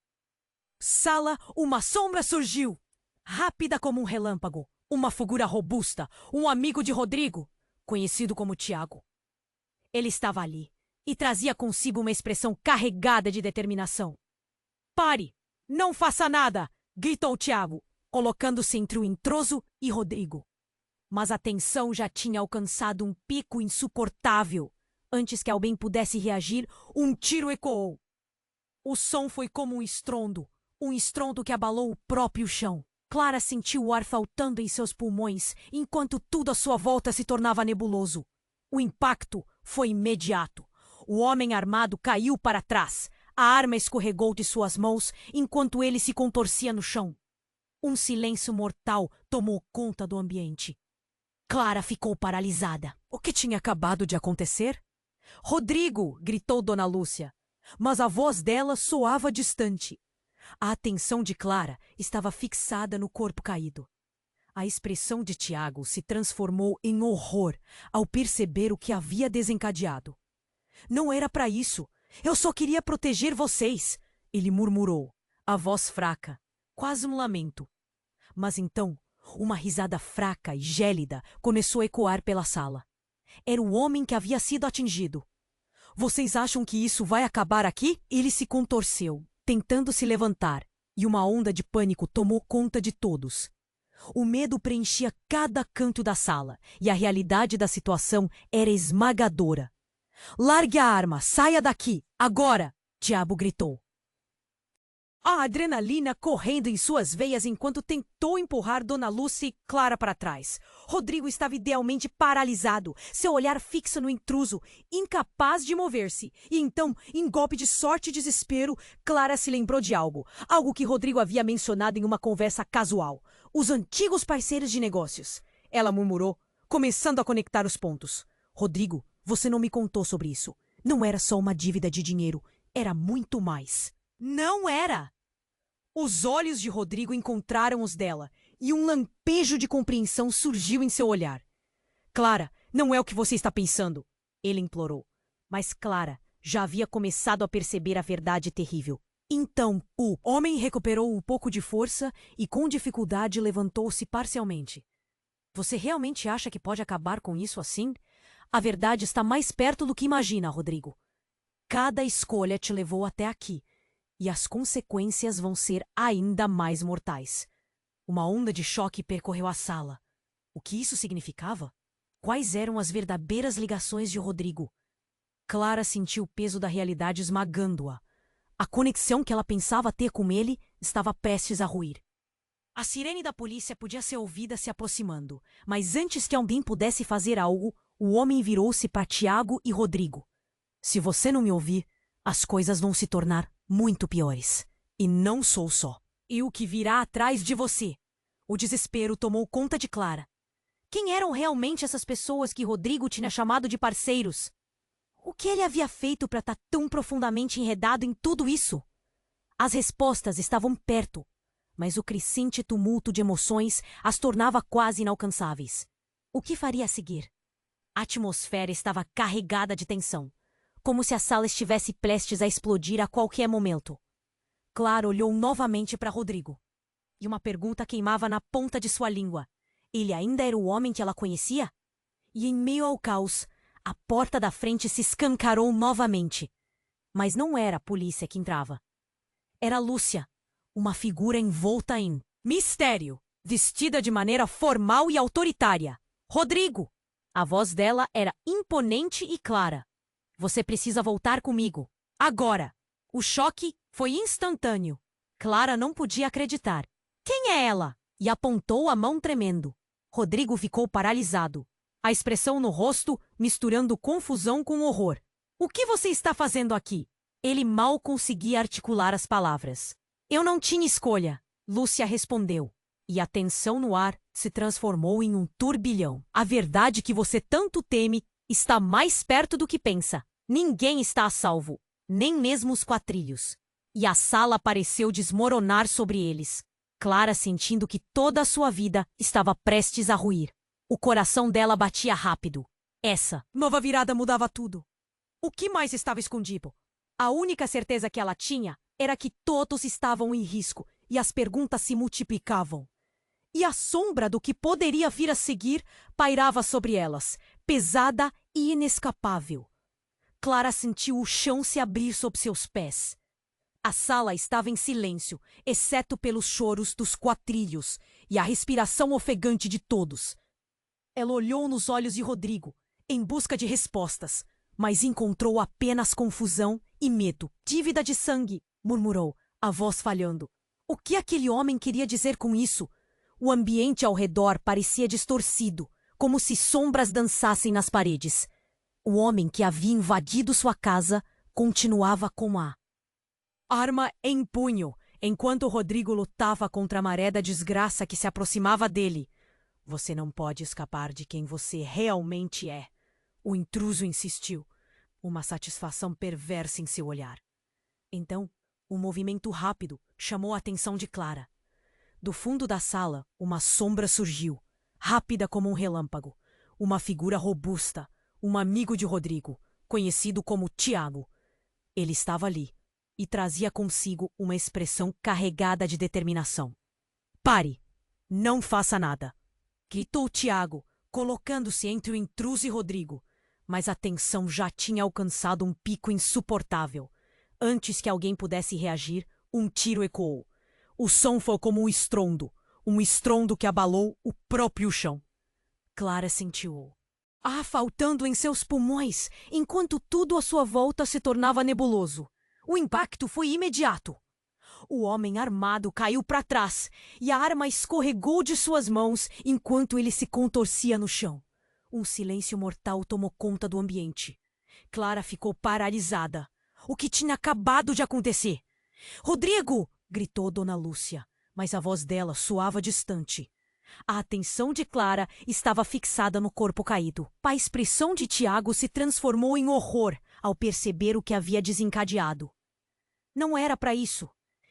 sala, uma sombra surgiu, rápida como um relâmpago. Uma figura robusta, um amigo de Rodrigo, conhecido como Tiago. Ele estava ali e trazia consigo uma expressão carregada de determinação. Pare! Não faça nada! Gritou Tiago, colocando-se entre o intruso e Rodrigo. Mas a tensão já tinha alcançado um pico insuportável. Antes que alguém pudesse reagir, um tiro ecoou. O som foi como um estrondo que abalou o próprio chão. Clara sentiu o ar faltando em seus pulmões, enquanto tudo à sua volta se tornava nebuloso. O impacto foi imediato. O homem armado caiu para trás. A arma escorregou de suas mãos, enquanto ele se contorcia no chão. Um silêncio mortal tomou conta do ambiente. Clara ficou paralisada. O que tinha acabado de acontecer? Rodrigo! Gritou Dona Lúcia. Mas a voz dela soava distante. A atenção de Clara estava fixada no corpo caído. A expressão de Tiago se transformou em horror ao perceber o que havia desencadeado. Não era para isso. Eu só queria proteger vocês, ele murmurou, a voz fraca, quase um lamento. Mas então, uma risada fraca e gélida começou a ecoar pela sala. Era o homem que havia sido atingido. Vocês acham que isso vai acabar aqui? Ele se contorceu, tentando se levantar, e uma onda de pânico tomou conta de todos. O medo preenchia cada canto da sala, e a realidade da situação era esmagadora. Largue a arma, saia daqui, agora! Diabo gritou. A adrenalina correndo em suas veias enquanto tentou empurrar Dona Lúcia e Clara para trás. Rodrigo estava idealmente paralisado, seu olhar fixo no intruso, incapaz de mover-se. E então, em golpe de sorte e desespero, Clara se lembrou de algo que Rodrigo havia mencionado em uma conversa casual. Os antigos parceiros de negócios. Ela murmurou, começando a conectar os pontos. Rodrigo, você não me contou sobre isso. Não era só uma dívida de dinheiro, era muito mais. Não era! Os olhos de Rodrigo encontraram os dela, e um lampejo de compreensão surgiu em seu olhar. Clara, não é o que você está pensando, ele implorou. Mas Clara já havia começado a perceber a verdade terrível. Então, o homem recuperou um pouco de força e com dificuldade levantou-se parcialmente. Você realmente acha que pode acabar com isso assim? A verdade está mais perto do que imagina, Rodrigo. Cada escolha te levou até aqui. E as consequências vão ser ainda mais mortais. Uma onda de choque percorreu a sala. O que isso significava? Quais eram as verdadeiras ligações de Rodrigo? Clara sentiu o peso da realidade esmagando-a. A conexão que ela pensava ter com ele estava prestes a ruir. A sirene da polícia podia ser ouvida se aproximando, mas antes que alguém pudesse fazer algo, o homem virou-se para Tiago e Rodrigo. Se você não me ouvir, as coisas vão se tornar muito piores. E não sou só. E o que virá atrás de você? O desespero tomou conta de Clara. Quem eram realmente essas pessoas que Rodrigo tinha chamado de parceiros? O que ele havia feito para estar tão profundamente enredado em tudo isso? As respostas estavam perto, mas o crescente tumulto de emoções as tornava quase inalcançáveis. O que faria a seguir? A atmosfera estava carregada de tensão, como se a sala estivesse prestes a explodir a qualquer momento. Clara olhou novamente para Rodrigo. E uma pergunta queimava na ponta de sua língua. Ele ainda era o homem que ela conhecia? E em meio ao caos, a porta da frente se escancarou novamente. Mas não era a polícia que entrava. Era Lúcia, uma figura envolta em mistério, vestida de maneira formal e autoritária. Rodrigo! A voz dela era imponente e clara. Você precisa voltar comigo. Agora! O choque foi instantâneo. Clara não podia acreditar. Quem é ela? E apontou a mão tremendo. Rodrigo ficou paralisado. A expressão no rosto misturando confusão com horror. O que você está fazendo aqui? Ele mal conseguia articular as palavras. Eu não tinha escolha, Lúcia respondeu. E a tensão no ar se transformou em um turbilhão. A verdade que você tanto teme está mais perto do que pensa. Ninguém está a salvo, nem mesmo os quatrilhos. E a sala pareceu desmoronar sobre eles. Clara sentindo que toda a sua vida estava prestes a ruir. O coração dela batia rápido. Essa nova virada mudava tudo. O que mais estava escondido? A única certeza que ela tinha era que todos estavam em risco e as perguntas se multiplicavam. E a sombra do que poderia vir a seguir pairava sobre elas, pesada e inescapável. Clara sentiu o chão se abrir sob seus pés. A sala estava em silêncio, exceto pelos choros dos quatrilhos e a respiração ofegante de todos. Ela olhou nos olhos de Rodrigo, em busca de respostas, mas encontrou apenas confusão e medo. Dívida de sangue, murmurou, a voz falhando. O que aquele homem queria dizer com isso? O ambiente ao redor parecia distorcido, como se sombras dançassem nas paredes. O homem que havia invadido sua casa continuava com a arma em punho, enquanto Rodrigo lutava contra a maré da desgraça que se aproximava dele. Você não pode escapar de quem você realmente é. O intruso insistiu, uma satisfação perversa em seu olhar. Então, um movimento rápido chamou a atenção de Clara. Do fundo da sala, uma sombra surgiu, rápida como um relâmpago. Uma figura robusta, um amigo de Rodrigo, conhecido como Tiago. Ele estava ali e trazia consigo uma expressão carregada de determinação. "Pare! Não faça nada!" gritou Tiago, colocando-se entre o intruso e Rodrigo. Mas a tensão já tinha alcançado um pico insuportável. Antes que alguém pudesse reagir, um tiro ecoou. O som foi como um estrondo que abalou o próprio chão. Clara sentiu ar faltando em seus pulmões, enquanto tudo à sua volta se tornava nebuloso. O impacto foi imediato. O homem armado caiu para trás e a arma escorregou de suas mãos enquanto ele se contorcia no chão. Um silêncio mortal tomou conta do ambiente. Clara ficou paralisada. O que tinha acabado de acontecer? "Rodrigo!" gritou Dona Lúcia, mas a voz dela soava distante. A atenção de Clara estava fixada no corpo caído. A expressão de Tiago se transformou em horror ao perceber o que havia desencadeado. "Não era para isso.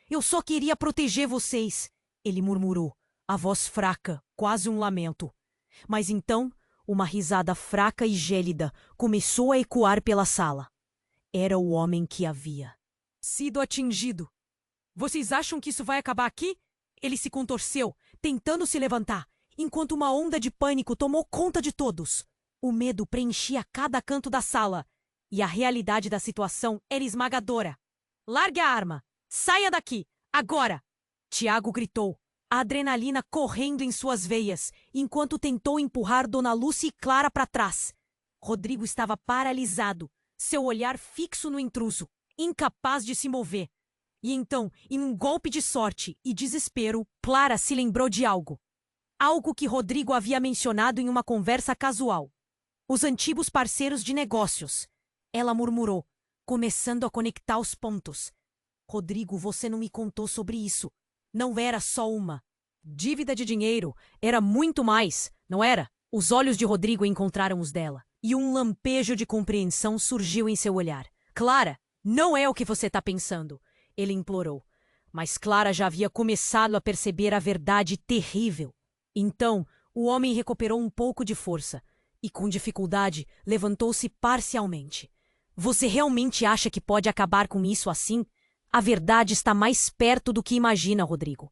Eu só queria proteger vocês", ele murmurou, a voz fraca, quase um lamento. Mas então, uma risada fraca e gélida começou a ecoar pela sala. Era o homem que havia sido atingido. "Vocês acham que isso vai acabar aqui?" Ele se contorceu, tentando se levantar, enquanto uma onda de pânico tomou conta de todos. O medo preenchia cada canto da sala, e a realidade da situação era esmagadora. "Largue a arma! Saia daqui! Agora!" Tiago gritou, a adrenalina correndo em suas veias, enquanto tentou empurrar Dona Lúcia e Clara para trás. Rodrigo estava paralisado, seu olhar fixo no intruso, incapaz de se mover. E então, em um golpe de sorte e desespero, Clara se lembrou de algo. Algo que Rodrigo havia mencionado em uma conversa casual. Os antigos parceiros de negócios. Ela murmurou, começando a conectar os pontos. "Rodrigo, você não me contou sobre isso. Não era só uma dívida de dinheiro, era muito mais, não era?" Os olhos de Rodrigo encontraram os dela, e um lampejo de compreensão surgiu em seu olhar. "Clara, não é o que você está pensando", ele implorou. Mas Clara já havia começado a perceber a verdade terrível. Então, o homem recuperou um pouco de força e, com dificuldade, levantou-se parcialmente. "Você realmente acha que pode acabar com isso assim? A verdade está mais perto do que imagina, Rodrigo.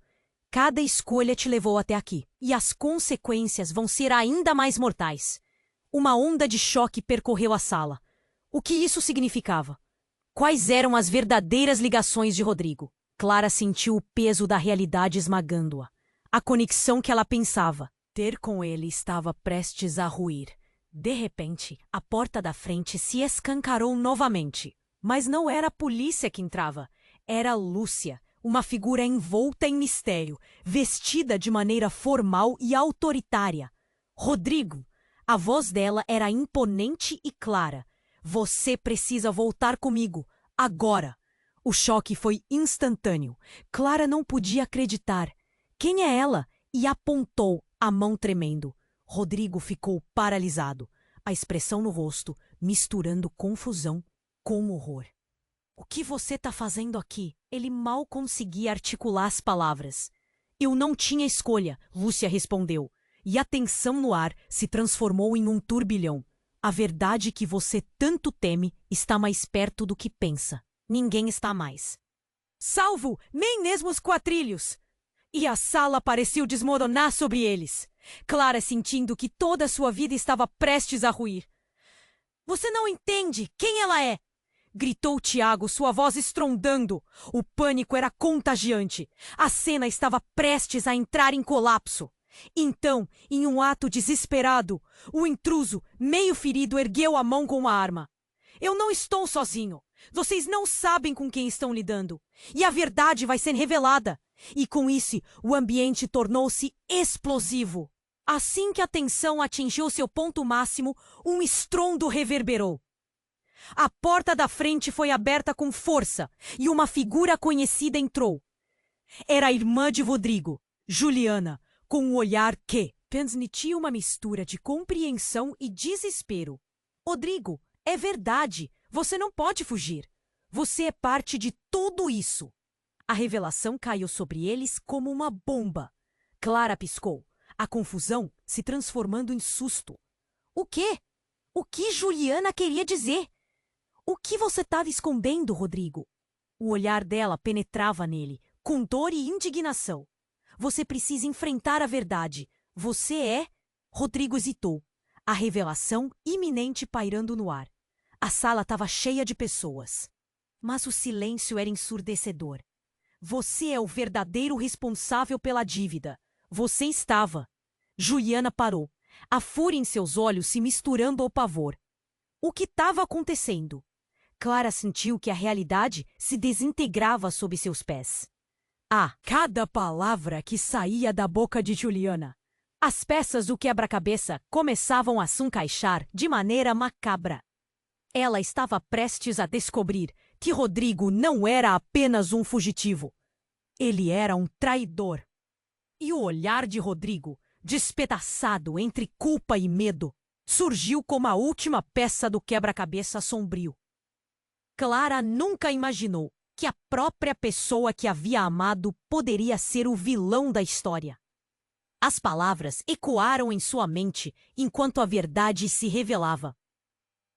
Cada escolha te levou até aqui, e as consequências vão ser ainda mais mortais." Uma onda de choque percorreu a sala. O que isso significava? Quais eram as verdadeiras ligações de Rodrigo? Clara sentiu o peso da realidade esmagando-a. A conexão que ela pensava ter com ele estava prestes a ruir. De repente, a porta da frente se escancarou novamente. Mas não era a polícia que entrava. Era Lúcia, uma figura envolta em mistério, vestida de maneira formal e autoritária. "Rodrigo!" A voz dela era imponente e clara. "Você precisa voltar comigo, agora." O choque foi instantâneo. Clara não podia acreditar. "Quem é ela?" E apontou, a mão tremendo. Rodrigo ficou paralisado, a expressão no rosto misturando confusão com horror. "O que você está fazendo aqui?" Ele mal conseguia articular as palavras. "Eu não tinha escolha", Lúcia respondeu, e a tensão no ar se transformou em um turbilhão. "A verdade que você tanto teme está mais perto do que pensa. Ninguém está mais salvo, nem mesmo os quatrilhos." E a sala pareceu desmoronar sobre eles. Clara sentindo que toda a sua vida estava prestes a ruir. "Você não entende quem ela é!" gritou Tiago, sua voz estrondando. O pânico era contagiante. A cena estava prestes a entrar em colapso. Então, em um ato desesperado, o intruso, meio ferido, ergueu a mão com a arma. "Eu não estou sozinho. Vocês não sabem com quem estão lidando. E a verdade vai ser revelada." E com isso, o ambiente tornou-se explosivo. Assim que a tensão atingiu seu ponto máximo, um estrondo reverberou. A porta da frente foi aberta com força e uma figura conhecida entrou. Era a irmã de Rodrigo, Juliana, com um olhar que transmitia uma mistura de compreensão e desespero. "Rodrigo, é verdade. Você não pode fugir. Você é parte de tudo isso." A revelação caiu sobre eles como uma bomba. Clara piscou, a confusão se transformando em susto. O quê? O que Juliana queria dizer? O que você estava escondendo, Rodrigo? O olhar dela penetrava nele, com dor e indignação. Você precisa enfrentar a verdade. Você é... Rodrigo hesitou, a revelação iminente pairando no ar. A sala estava cheia de pessoas. Mas o silêncio era ensurdecedor. Você é o verdadeiro responsável pela dívida. Você estava. Juliana parou, a fúria em seus olhos se misturando ao pavor. O que estava acontecendo? Clara sentiu que a realidade se desintegrava sob seus pés. Cada palavra que saía da boca de Juliana. As peças do quebra-cabeça começavam a se encaixar de maneira macabra. Ela estava prestes a descobrir que Rodrigo não era apenas um fugitivo. Ele era um traidor. E o olhar de Rodrigo, despedaçado entre culpa e medo, surgiu como a última peça do quebra-cabeça sombrio. Clara nunca imaginou que a própria pessoa que havia amado poderia ser o vilão da história. As palavras ecoaram em sua mente enquanto a verdade se revelava.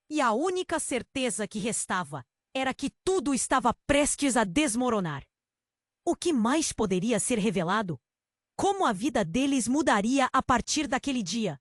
E a única certeza que restava era que tudo estava prestes a desmoronar. O que mais poderia ser revelado? Como a vida deles mudaria a partir daquele dia?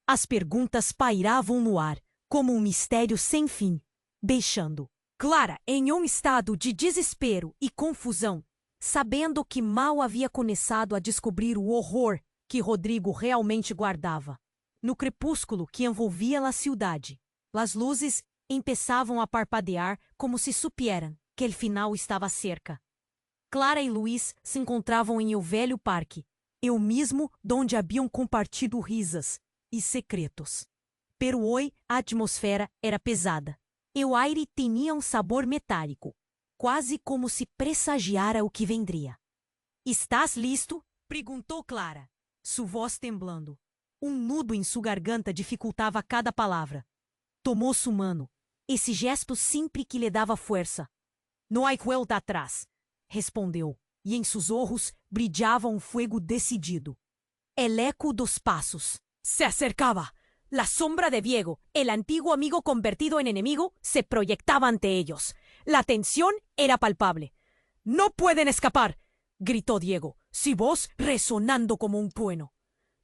As perguntas pairavam no ar, como um mistério sem fim, deixando Clara em um estado de desespero e confusão, sabendo que mal havia começado a descobrir o horror que Rodrigo realmente guardava. No crepúsculo que envolvia a cidade, as luzes empeçavam a parpadear como se supieran que o final estava cerca. Clara e Luís se encontravam em o velho parque, o mesmo donde haviam compartido risas e secretos. Pero hoje a atmosfera era pesada. O aire tinha um sabor metálico, quase como se pressagiara o que vendria. «Estás listo?» perguntou Clara, sua voz temblando. Um nudo em sua garganta dificultava cada palavra. Tomou sua mano, esse gesto sempre que lhe dava força. «No hay vuelta atrás», respondeu, e em seus olhos brilhava um fogo decidido. El eco dos passos se acercava. La sombra de Diego, el antiguo amigo convertido en enemigo, se proyectaba ante ellos. La tensión era palpable. «No pueden escapar», gritó Diego, su voz resonando como un trueno.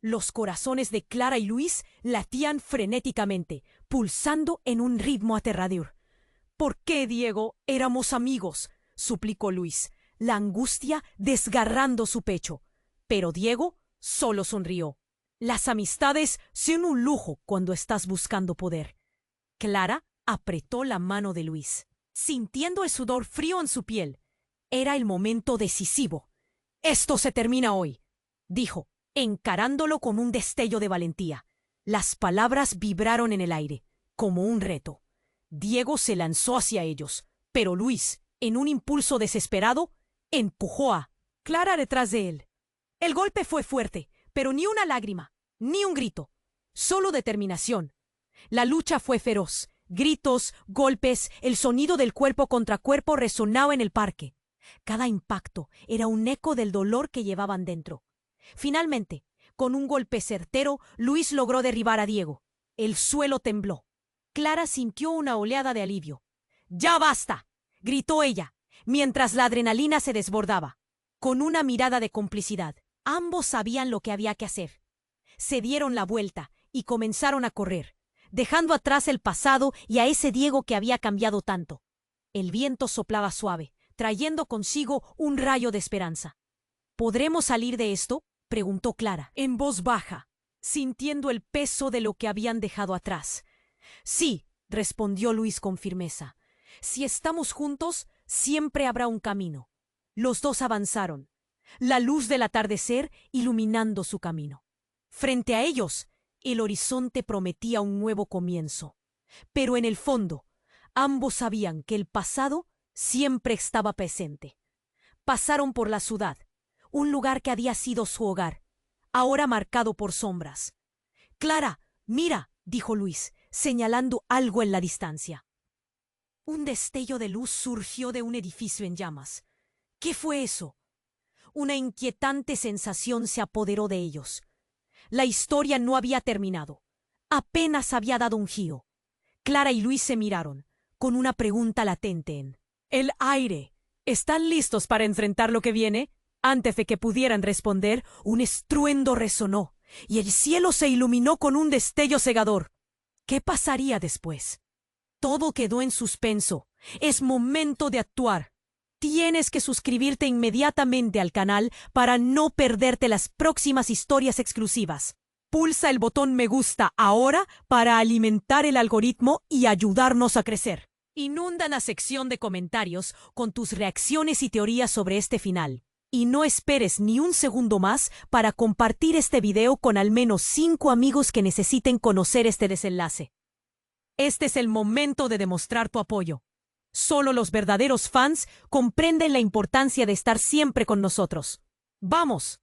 Los corazones de Clara y Luis latían frenéticamente, pulsando en un ritmo aterrador. «¿Por qué, Diego? Éramos amigos», suplicó Luis, la angustia desgarrando su pecho. Pero Diego solo sonrió. «Las amistades son un lujo cuando estás buscando poder». Clara apretó la mano de Luis, sintiendo el sudor frío en su piel. Era el momento decisivo. «Esto se termina hoy», dijo, encarándolo con un destello de valentía. Las palabras vibraron en el aire, como un reto. Diego se lanzó hacia ellos, pero Luis, en un impulso desesperado, empujó a Clara detrás de él. El golpe fue fuerte, pero ni una lágrima, ni un grito, solo determinación. La lucha fue feroz. Gritos, golpes, el sonido del cuerpo contra cuerpo resonaba en el parque. Cada impacto era un eco del dolor que llevaban dentro. Finalmente, con un golpe certero, Luis logró derribar a Diego. El suelo tembló. Clara sintió una oleada de alivio. «¡Ya basta!», gritó ella, mientras la adrenalina se desbordaba. Con una mirada de complicidad, ambos sabían lo que había que hacer. Se dieron la vuelta y comenzaron a correr, dejando atrás el pasado y a ese Diego que había cambiado tanto. El viento soplaba suave, trayendo consigo un rayo de esperanza. «¿Podremos salir de esto?», preguntó Clara, en voz baja, sintiendo el peso de lo que habían dejado atrás. «Sí», respondió Luis con firmeza. «Si estamos juntos, siempre habrá un camino». Los dos avanzaron, la luz del atardecer iluminando su camino. Frente a ellos, el horizonte prometía un nuevo comienzo. Pero en el fondo, ambos sabían que el pasado siempre estaba presente. Pasaron por la ciudad, un lugar que había sido su hogar, ahora marcado por sombras. «Clara, mira», dijo Luis, señalando algo en la distancia. Un destello de luz surgió de un edificio en llamas. ¿Qué fue eso? Una inquietante sensación se apoderó de ellos. La historia no había terminado. Apenas había dado un giro. Clara y Luis se miraron, con una pregunta latente en el aire. ¿Están listos para enfrentar lo que viene? Antes de que pudieran responder, un estruendo resonó, y el cielo se iluminó con un destello cegador. ¿Qué pasaría después? Todo quedó en suspenso. Es momento de actuar. Tienes que suscribirte inmediatamente al canal para no perderte las próximas historias exclusivas. Pulsa el botón me gusta ahora para alimentar el algoritmo y ayudarnos a crecer. Inunda la sección de comentarios con tus reacciones y teorías sobre este final. Y no esperes ni un segundo más para compartir este video con al menos 5 amigos que necesiten conocer este desenlace. Este es el momento de demostrar tu apoyo. Solo los verdaderos fans comprenden la importancia de estar siempre con nosotros. ¡Vamos!